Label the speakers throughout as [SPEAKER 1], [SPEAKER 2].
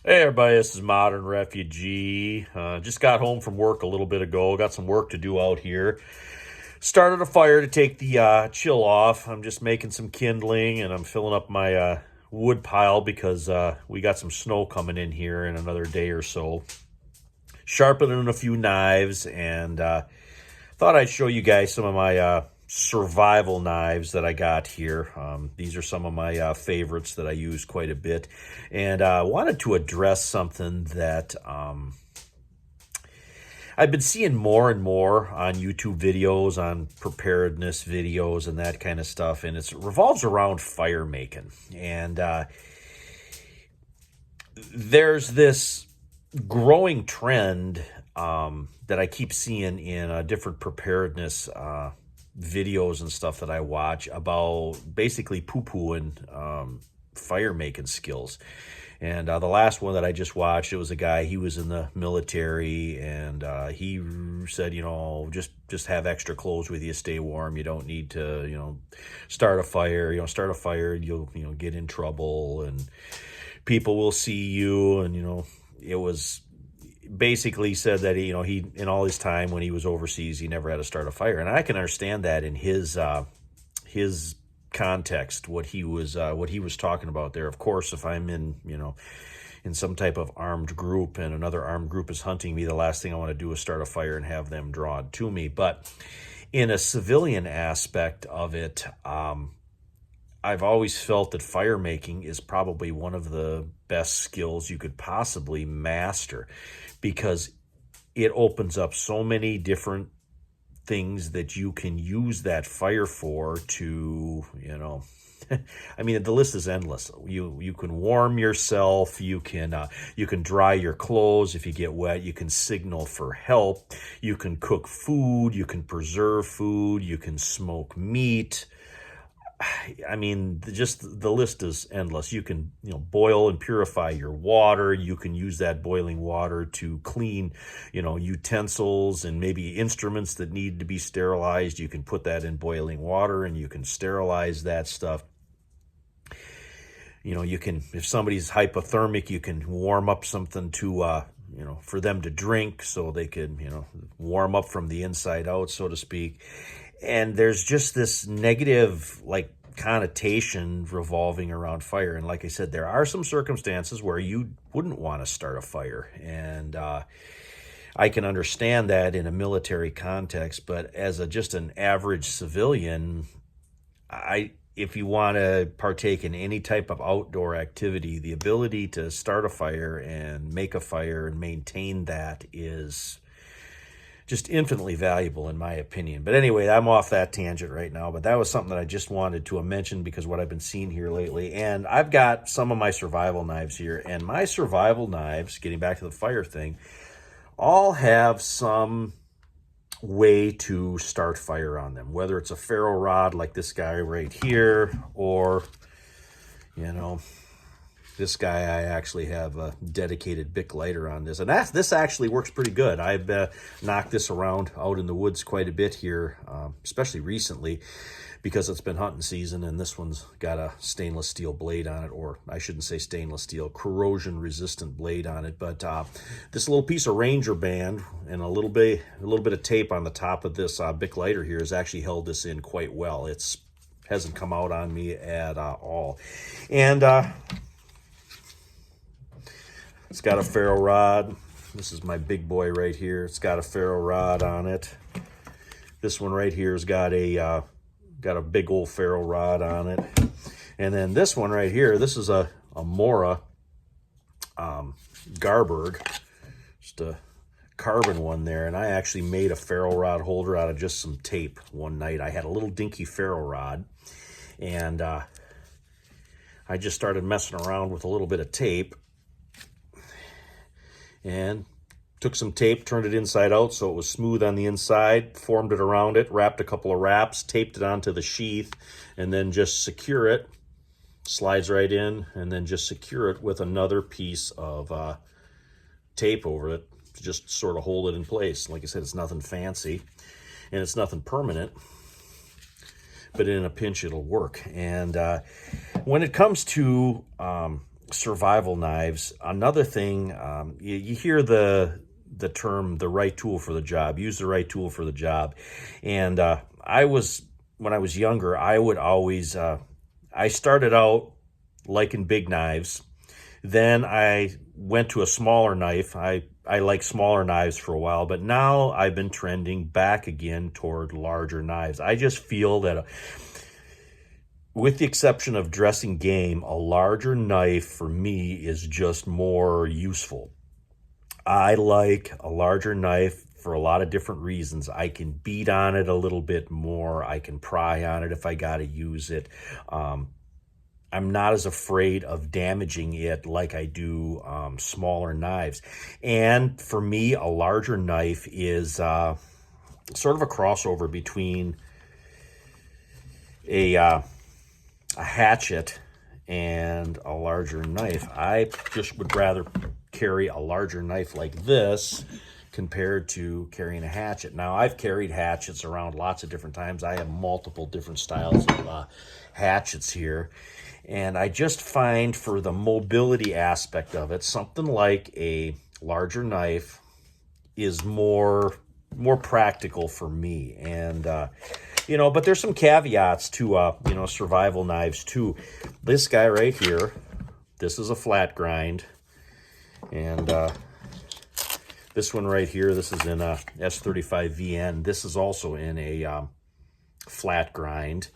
[SPEAKER 1] Hey everybody, this is Modern Refugee. Just got home from work a little bit ago. Got some work to do out here. Started a fire to take the chill off. I'm just making some kindling and I'm filling up my wood pile because we got some snow coming in here in another day or so. Sharpening a few knives and thought I'd show you guys some of my survival knives that I got here. These are some of my favorites that I use quite a bit. And wanted to address something that I've been seeing more and more on YouTube videos, on preparedness videos and that kind of stuff. And it revolves around fire making. And there's this growing trend that I keep seeing in different preparedness videos and stuff that I watch about basically poo-pooing fire making skills. And the last one that I just watched, it was a guy, he was in the military, and he said, just have extra clothes with you, stay warm. You don't need to, start a fire. Start a fire, you'll, get in trouble, and people will see you. And, it was basically said that he in all his time when he was overseas, he never had to start a fire. And I can understand that in his context, what he was talking about there. Of course, if I'm in some type of armed group and another armed group is hunting me, the last thing I want to do is start a fire and have them drawn to me. But in a civilian aspect of it, I've always felt that fire making is probably one of the best skills you could possibly master, because it opens up so many different things that you can use that fire for to, I mean, the list is endless. You can warm yourself, you can dry your clothes if you get wet, you can signal for help, you can cook food, you can preserve food, you can smoke meat. I mean, just the list is endless. You can, boil and purify your water. You can use that boiling water to clean, utensils and maybe instruments that need to be sterilized. You can put that in boiling water and you can sterilize that stuff. You can, if somebody's hypothermic, you can warm up something to, for them to drink so they could, warm up from the inside out, so to speak. And there's just this negative, connotation revolving around fire. And like I said, there are some circumstances where you wouldn't want to start a fire. And I can understand that in a military context, but as just an average civilian, if you want to partake in any type of outdoor activity, the ability to start a fire and make a fire and maintain that is just infinitely valuable in my opinion. But anyway, I'm off that tangent right now, but that was something that I just wanted to mention because what I've been seeing here lately. And I've got some of my survival knives here, and my survival knives, getting back to the fire thing, all have some way to start fire on them, whether it's a ferro rod like this guy right here, or this guy, I actually have a dedicated Bic lighter on this. And this actually works pretty good. I've knocked this around out in the woods quite a bit here, especially recently, because it's been hunting season, and this one's got a stainless steel blade on it, or I shouldn't say stainless steel, corrosion-resistant blade on it. But this little piece of Ranger band and a little bit of tape on the top of this Bic lighter here has actually held this in quite well. It hasn't come out on me at all. And it's got a ferro rod. This is my big boy right here. It's got a ferro rod on it. This one right here has got a big old ferro rod on it. And then this one right here, this is a Mora Garberg, just a carbon one there. And I actually made a ferro rod holder out of just some tape one night. I had a little dinky ferro rod, and I just started messing around with a little bit of tape, and took some tape, turned it inside out so it was smooth on the inside, formed it around it, wrapped a couple of wraps, taped it onto the sheath, and then just secure it. Slides right in, and then just secure it with another piece of tape over it to just sort of hold it in place. Like I said, it's nothing fancy, and it's nothing permanent, but in a pinch it'll work. And when it comes to survival knives, another thing, you hear the term, the right tool for the job, use the right tool for the job. And when I was younger, I would always, I started out liking big knives. Then I went to a smaller knife. I like smaller knives for a while, but now I've been trending back again toward larger knives. I just feel that with the exception of dressing game, a larger knife for me is just more useful. I like a larger knife for a lot of different reasons. I can beat on it a little bit more. I can pry on it if I got to use it. I'm not as afraid of damaging it like I do smaller knives. And for me, a larger knife is sort of a crossover between a hatchet and a larger knife. I just would rather carry a larger knife like this compared to carrying a hatchet. Now, I've carried hatchets around lots of different times. I have multiple different styles of hatchets here. And I just find for the mobility aspect of it, something like a larger knife is more practical for me. And, you know, but there's some caveats to, you know, survival knives too. This guy right here, this is a flat grind. And this one right here, this is in a S35VN. This is also in a flat grind.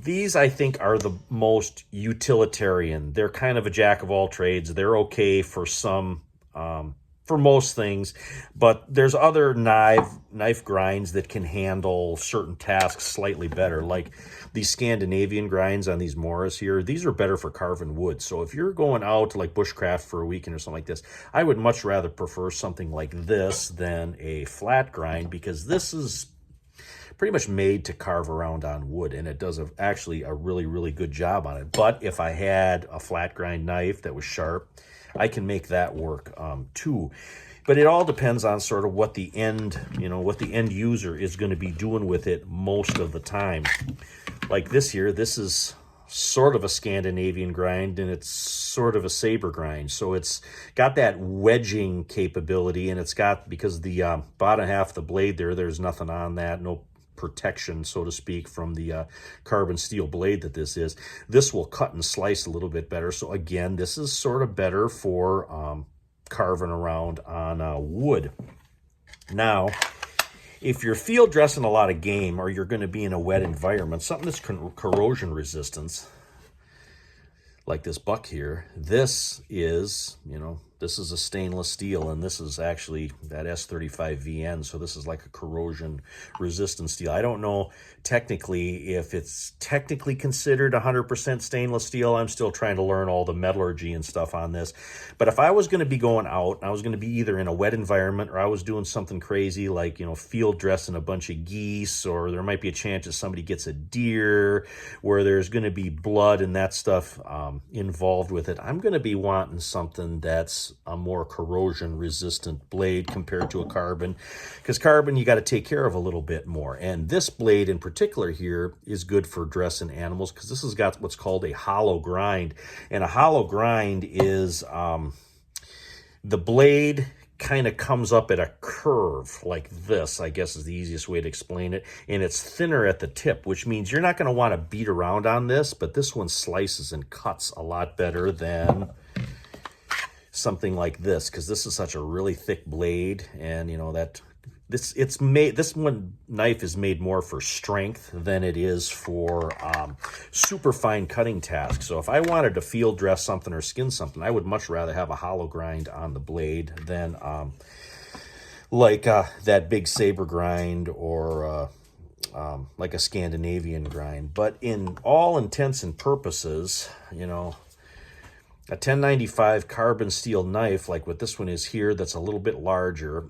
[SPEAKER 1] These, I think, are the most utilitarian. They're kind of a jack of all trades. They're okay for some, for most things, but there's other knife grinds that can handle certain tasks slightly better, like these Scandinavian grinds on these Morris here. These are better for carving wood. So if you're going out to like bushcraft for a weekend or something like this, I would much rather prefer something like this than a flat grind, because this is pretty much made to carve around on wood, and it does actually a really, really good job on it. But if I had a flat grind knife that was sharp, I can make that work too. But it all depends on sort of what the end, you know, what the end user is going to be doing with it most of the time. Like this here, this is sort of a Scandinavian grind, and it's sort of a saber grind. So it's got that wedging capability, and it's got, because the bottom half of the blade there's nothing on that, no protection, so to speak, from the carbon steel blade that this is. This will cut and slice a little bit better. So again, this is sort of better for carving around on wood. Now, if you're field dressing a lot of game, or you're going to be in a wet environment, something that's corrosion resistant, like this buck here, this is, you know, this is a stainless steel, and this is actually that S35VN, so this is like a corrosion resistant steel. I don't know technically if it's technically considered 100% stainless steel. I'm still trying to learn all the metallurgy and stuff on this. But if I was going to be going out, I was going to be either in a wet environment, or I was doing something crazy like, you know, field dressing a bunch of geese, or there might be a chance that somebody gets a deer where there's going to be blood and that stuff involved with it, I'm going to be wanting something that's a more corrosion resistant blade compared to a carbon, because carbon you got to take care of a little bit more. And this blade in particular here is good for dressing animals, because this has got what's called a hollow grind. And a hollow grind is the blade kind of comes up at a curve like this, I guess is the easiest way to explain it. And it's thinner at the tip, which means you're not going to want to beat around on this, but this one slices and cuts a lot better than something like this, because this is such a really thick blade. And you know that this one knife is made more for strength than it is for super fine cutting tasks. So if I wanted to field dress something or skin something, I would much rather have a hollow grind on the blade than like that big saber grind, or like a Scandinavian grind. But in all intents and purposes, you know, a 1095 carbon steel knife like what this one is here, that's a little bit larger,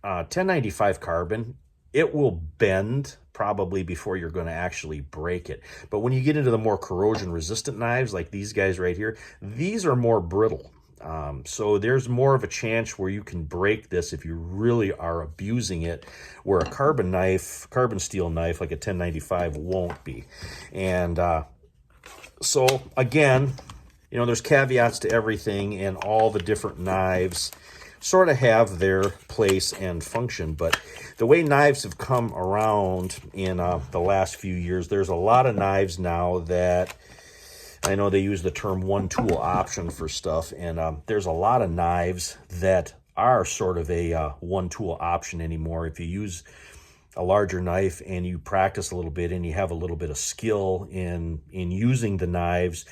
[SPEAKER 1] 1095 carbon, it will bend probably before you're going to actually break it. But when you get into the more corrosion resistant knives like these guys right here, these are more brittle. So there's more of a chance where you can break this if you really are abusing it, where a carbon steel knife like a 1095 won't be. And So again, you know, there's caveats to everything, and all the different knives sort of have their place and function. But the way knives have come around in the last few years, there's a lot of knives now that, I know they use the term one tool option for stuff, and there's a lot of knives that are sort of a one tool option anymore. If you use a larger knife and you practice a little bit and you have a little bit of skill in using the knives.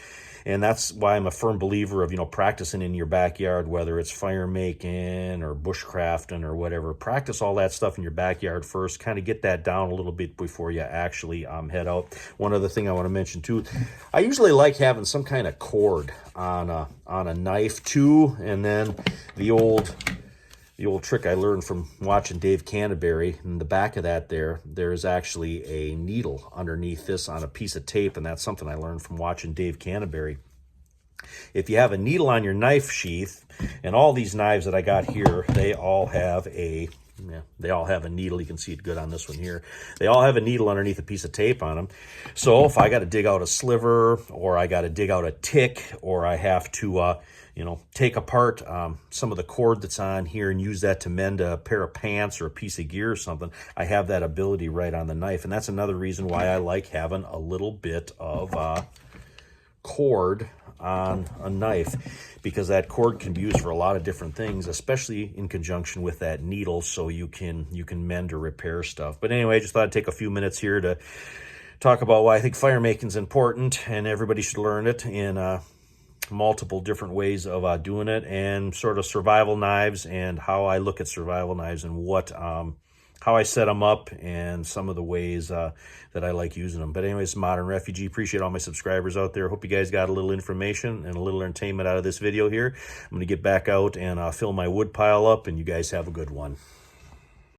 [SPEAKER 1] And that's why I'm a firm believer of, you know, practicing in your backyard, whether it's fire making or bushcrafting or whatever. Practice all that stuff in your backyard first, kind of get that down a little bit before you actually head out. One other thing I want to mention too, I usually like having some kind of cord on a knife too. And then the old trick I learned from watching Dave Canterbury, in the back of that there's actually a needle underneath this on a piece of tape, and that's something I learned from watching Dave Canterbury. If you have a needle on your knife sheath, and all these knives that I got here, they all have a needle. You can see it good on this one here. They all have a needle underneath a piece of tape on them. So if I got to dig out a sliver, or I got to dig out a tick, or I have to you know, take apart some of the cord that's on here and use that to mend a pair of pants or a piece of gear or something, I have that ability right on the knife. And that's another reason why I like having a little bit of cord on a knife, because that cord can be used for a lot of different things, especially in conjunction with that needle, so you can mend or repair stuff. But anyway, I just thought I'd take a few minutes here to talk about why I think fire making is important, and everybody should learn it in multiple different ways of doing it, and sort of survival knives, and how I look at survival knives, and what how I set them up, and some of the ways that I like using them. But anyways, Modern Refugee, appreciate all my subscribers out there. Hope you guys got a little information and a little entertainment out of this video here. I'm going to get back out and fill my wood pile up, and you guys have a good one.